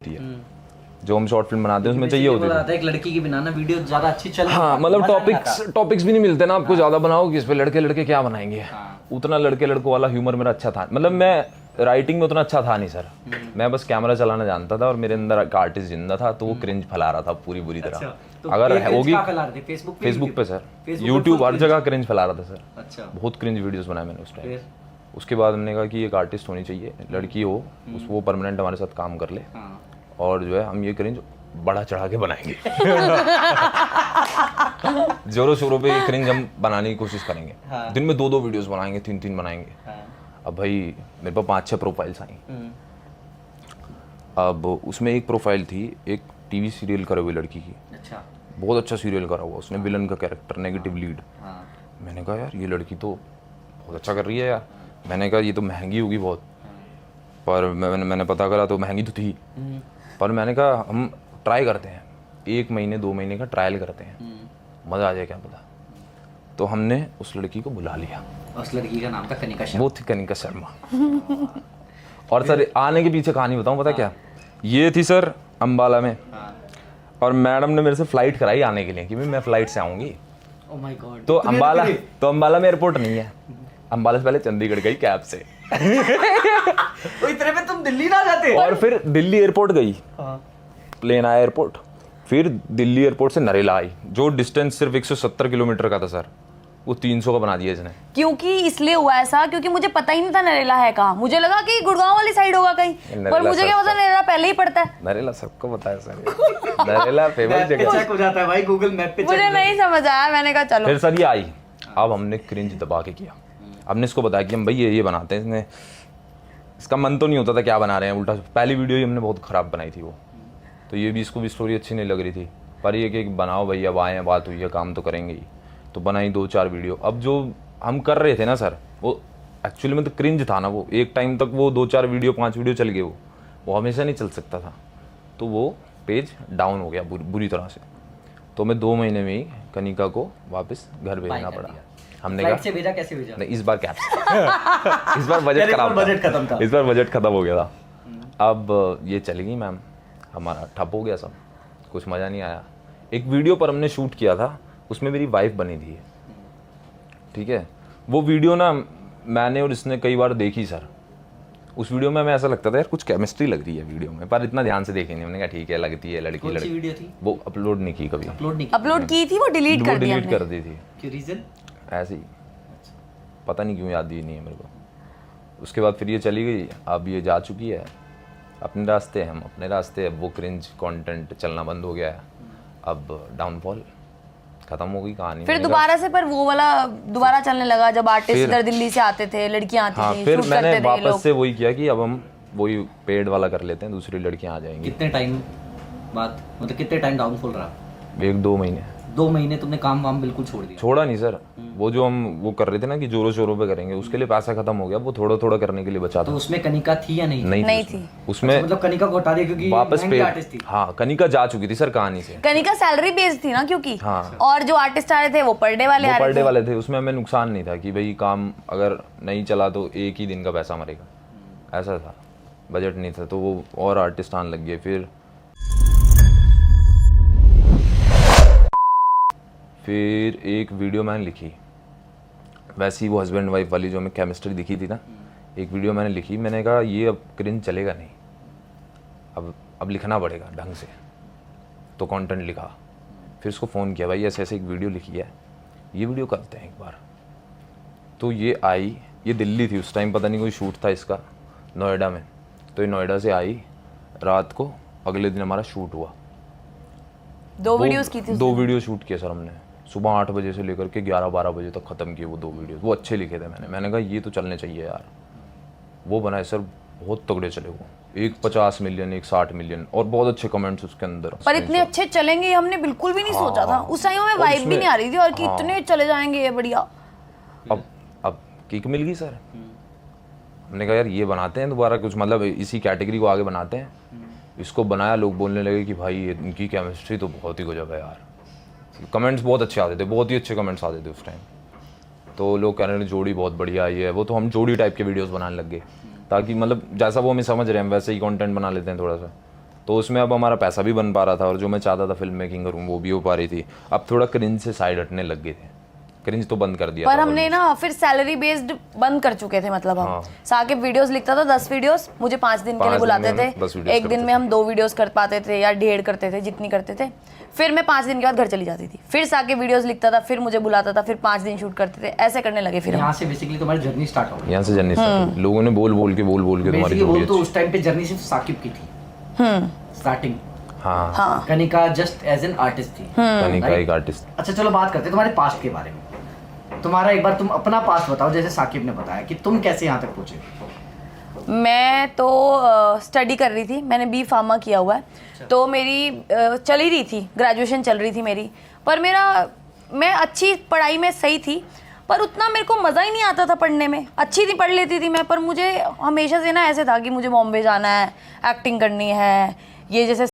है जो हम शॉर्ट फिल्म बनाते हैं उसमें चाहिए होती है। एक लड़की की बनाना वीडियो ज्यादा अच्छी चल। हाँ मतलब टॉपिक्स भी नहीं मिलते ना आपको। ज्यादा बनाओ कि इस पे लड़के लड़के क्या बनाएंगे। उतना लड़के लड़कों वाला ह्यूमर मेरा अच्छा था। मतलब मैं राइटिंग में उतना अच्छा था नहीं सर। मैं बस कैमरा चलाना जानता था और मेरे अंदर एक आर्टिस्ट जिंदा था, तो वो क्रिंज फैला रहा था पूरी बुरी तरह। तो अगर होगी फेसबुक पे सर, यूट्यूब हर जगह क्रिंज फैला रहा था सर। अच्छा, बहुत क्रिंज वीडियोस बनाए मैंने उस टाइम। उसके बाद हमने कहा कि एक आर्टिस्ट होनी चाहिए, लड़की हो, वो परमानेंट हमारे साथ काम कर ले और जो है हम ये क्रिंज बड़ा चढ़ा के बनाएंगे। जोरों शोरों पे ये क्रिंज हम बनाने की कोशिश करेंगे। दिन में 2-2 वीडियोस बनाएंगे, 3-3 बनाएंगे। अब भाई मेरे पास 5-6 प्रोफाइल्स आई। अब उसमें एक प्रोफाइल थी एक टीवी सीरियल करे हुई लड़की की। अच्छा, बहुत अच्छा सीरियल करा हुआ, उसने विलन का कैरेक्टर, नेगेटिव लीड। मैंने कहा यार ये लड़की तो बहुत अच्छा कर रही है यार। मैंने कहा ये तो महंगी होगी बहुत, पर मैंने पता करा तो महंगी तो थी। पर मैंने कहा हम ट्राई करते हैं, 1 महीने 2 महीने का ट्रायल करते हैं, मज़ा आ जाए क्या पता। तो हमने उस लड़की को बुला लिया। उस लड़की का नाम था कनिका शर्मा। वो थी कनिका शर्मा। और सर आने के पीछे कहानी बताऊं, पता क्या, ये थी सर अम्बाला में। और मैडम ने मेरे से फ्लाइट कराई आने के लिए कि मैं फ्लाइट से आऊँगी। Oh my God. तो अम्बाला में एयरपोर्ट नहीं है। अम्बाला से पहले चंडीगढ़ गई कैब से। तो इतने में तुम दिल्ली ना जाते। और फिर दिल्ली एयरपोर्ट गई, प्लेन आया एयरपोर्ट, फिर दिल्ली एयरपोर्ट से नरेला आई, जो डिस्टेंस सिर्फ 170 किलोमीटर का था सर, वो 300 का बना दिया इसने। क्योंकि इसलिए हुआ ऐसा, क्योंकि मुझे पता ही नहीं था नरेला है कहाँ। मुझे लगा कि गुड़गांव वाली साइड होगा कहीं, पर मुझे क्या पता नरेला पहले ही पड़ता है। नरेला सबको पता है सर। नरेला फेमस जगह चेक हो जाता है भाई, गूगल मैप पे। मुझे नहीं समझ आया, मैंने कहा चलो। फिर सर ये आई। अब हमने क्रिंज दबा के किया। हमने इसको बताया कि हम भाई ये बनाते हैं। इसने इसका मन तो नहीं होता था क्या बना रहे हैं, उल्टा पहली वीडियो ही हमने बहुत ख़राब बनाई थी वो। तो ये भी इसको भी स्टोरी अच्छी नहीं लग रही थी, पर ये कि बनाओ भाई, अब आए हैं, बात हुई है, काम तो करेंगे ही। तो बनाई 2-4 वीडियो। अब जो हम कर रहे थे ना सर, वो एक्चुअली में तो क्रिंज था ना। वो एक टाइम तक वो 2-4 वीडियो 5 वीडियो चल गए, वो हमेशा नहीं चल सकता था। तो वो पेज डाउन हो गया बुरी तरह से। तो मैं 2 महीने में ही कनिका को वापस घर भेजना पड़ा। हमने कहा से भेजा, कैसे भेजा? नहीं, इस बार कैब से। इस बार बजट खराब था, बजट खत्म था। इस बार बजट खत्म हो गया था। अब ये चली गई मैम, हमारा ठप हो गया सब, कुछ मज़ा नहीं आया। एक वीडियो पर हमने शूट किया था, उसमें मेरी वाइफ बनी थी, ठीक है। वो वीडियो ना मैंने और इसने कई बार देखी सर। उस वीडियो में हमें ऐसा लगता था यार कुछ केमिस्ट्री लग रही है वीडियो में, पर इतना ध्यान से देखे नहीं। हमने कहा ठीक है, लगती है लड़की लड़की। वीडियो थी वो अपलोड नहीं की कभी। अपलोड की थी, वो डिलीट कर दिया कर दी थी। क्यों, रीजन? ऐसे ही, पता नहीं क्यों, याद ही नहीं है मेरे को। उसके बाद फिर ये चली गई। अब ये जा चुकी है अपने रास्ते, हम अपने रास्ते। अब वो क्रिंज कंटेंट चलना बंद हो गया है। अब डाउनफॉल खत्म हो गई कहानी। फिर दोबारा से, पर वो वाला दोबारा चलने लगा जब आर्टिस्ट इधर दिल्ली से आते थे, लड़कियां आती थी, फिर शूट मैंने करते थे वापस लोग। से वही किया कि अब हम वही पेड वाला कर लेते हैं, दूसरी लड़कियां आ जाएंगी। कितने टाइम बाद, मतलब कितने टाइम डाउनफॉल रहा? 1-2 महीने। 2 महीने तुमने काम वाम बिल्कुल छोड़ दिया? छोड़ा नहीं सर, वो जो हम वो कर रहे थे ना कि जोरों शोरों पे करेंगे, उसके लिए पैसा खत्म हो गया। वो थोड़ा थोड़ा करने के लिए बचा तो था। उसमें कनिका थी या नहीं? नहीं थी उसमें। मतलब कनिका को हटा दिया क्योंकि वापस पे आर्टिस्ट थी। हाँ, कनिका जा चुकी थी सर कहानी से। कनिका सैलरी बेस्ड थी ना, क्योंकि हाँ। और जो आर्टिस्ट आ रहे थे वो पर डे वाले आ पर रहे डे थे। वाले थे। उसमें हमें नुकसान नहीं था कि भाई काम अगर नहीं चला तो एक ही दिन का पैसा मरेगा, ऐसा था। बजट नहीं था, तो वो और आर्टिस्ट आने लग गए। फिर एक वीडियो मैंने लिखी, वैसी वो हस्बैंड वाइफ वाली जो हमें केमिस्ट्री दिखी थी ना, एक वीडियो मैंने लिखी। मैंने कहा ये अब क्रिंज चलेगा नहीं, अब लिखना पड़ेगा ढंग से। तो कंटेंट लिखा, फिर उसको फ़ोन किया, भाई ऐसे ऐसे एक वीडियो लिखी है, ये वीडियो करते हैं एक बार। तो ये आई, ये दिल्ली थी उस टाइम, पता नहीं कोई शूट था इसका नोएडा में। तो ये नोएडा से आई रात को, अगले दिन हमारा शूट हुआ। 2 वीडियोस की थी। 2 वीडियो शूट किए सर हमने, सुबह 8 बजे से लेकर के 11-12 बजे तक ख़त्म किए वो 2 वीडियो। वो अच्छे लिखे थे मैंने कहा ये तो चलने चाहिए यार। वो बनाए सर, बहुत तगड़े चले वो। एक 50 मिलियन, एक 60 मिलियन, और बहुत अच्छे कमेंट्स उसके अंदर। पर इतने अच्छे चलेंगे हमने बिल्कुल भी नहीं सोचा था। उस टाइम हमें वाइब भी नहीं आ रही थी और कि इतने चले जाएंगे ये बढ़िया। अब किक मिल गई सर। हमने कहा यार ये बनाते हैं दोबारा कुछ, मतलब इसी कैटेगरी को आगे बनाते हैं। इसको बनाया, लोग बोलने लगे कि भाई इनकी केमिस्ट्री तो बहुत ही गजब है यार। कमेंट्स बहुत अच्छे आते थे, बहुत ही अच्छे कमेंट्स आते थे उस टाइम। तो लोग कह रहे थे जोड़ी बहुत बढ़िया आई है। वो तो हम जोड़ी टाइप के वीडियोस बनाने लग गए, ताकि मतलब जैसा वो हमें समझ रहे हैं वैसे ही कंटेंट बना लेते हैं थोड़ा सा। तो उसमें अब हमारा पैसा भी बन पा रहा था और जो मैं चाहता था फिल्म मेकिंग करूँ वो भी हो पा रही थी। अब थोड़ा क्रिंज से साइड हटने लग गए थे, क्रिंज तो बंद कर दिया पर था हमने ना फिर सैलरी बेस्ड बंद कर चुके थे, मतलब हम साकिब वीडियोस लिखता था 10 वीडियोस, मुझे 5 दिन के लिए 5 दिन बुलाते में हम 10 थे, वीडियोस एक दिन में हम 2 वीडियोस कर पाते थे या 1.5 करते थे, जितनी करते थे। फिर मैं 5 दिन के बाद घर चली जाती थी, फिर साकिब वीडियोस लिखता था, फिर मुझे बुलाता था, फिर 5 दिन शूट करते थे, ऐसे करने लगे फिर हम। यहाँ से बेसिकली तुम्हारी जर्नी स्टार्ट हो गई। यहाँ से जर्नी स्टार्ट हुई। लोगों ने बोल बोल के तुम्हारी बेसिकली जो बोल भी तो अच्छी- उस टाइम पे जर्नी सिर्फ साकिब की थी स्टार्टिंग। हाँ हाँ Kanika just as an artist थी। कनिका right? एक आर्टिस्ट। अच्छा चलो बात करते हैं तुम्हारे पास्ट के बारे में। तुम्हारा एक बार तुम अपना पास्ट बताओ, जैसे साकिब ने बताया कि तुम कैसे यहाँ तक पहुँचे। मैं तो स्टडी कर रही थी, मैंने बी फार्मा किया हुआ है, तो मेरी चल ही रही थी, ग्रेजुएशन चल रही थी मेरी, पर मैं अच्छी पढ़ाई में सही थी, पर उतना मेरे को मज़ा ही नहीं आता था पढ़ने में। अच्छी थी, पढ़ लेती थी मैं, पर मुझे हमेशा से ना ऐसे था कि मुझे बॉम्बे जाना है, एक्टिंग करनी है, ये जैसे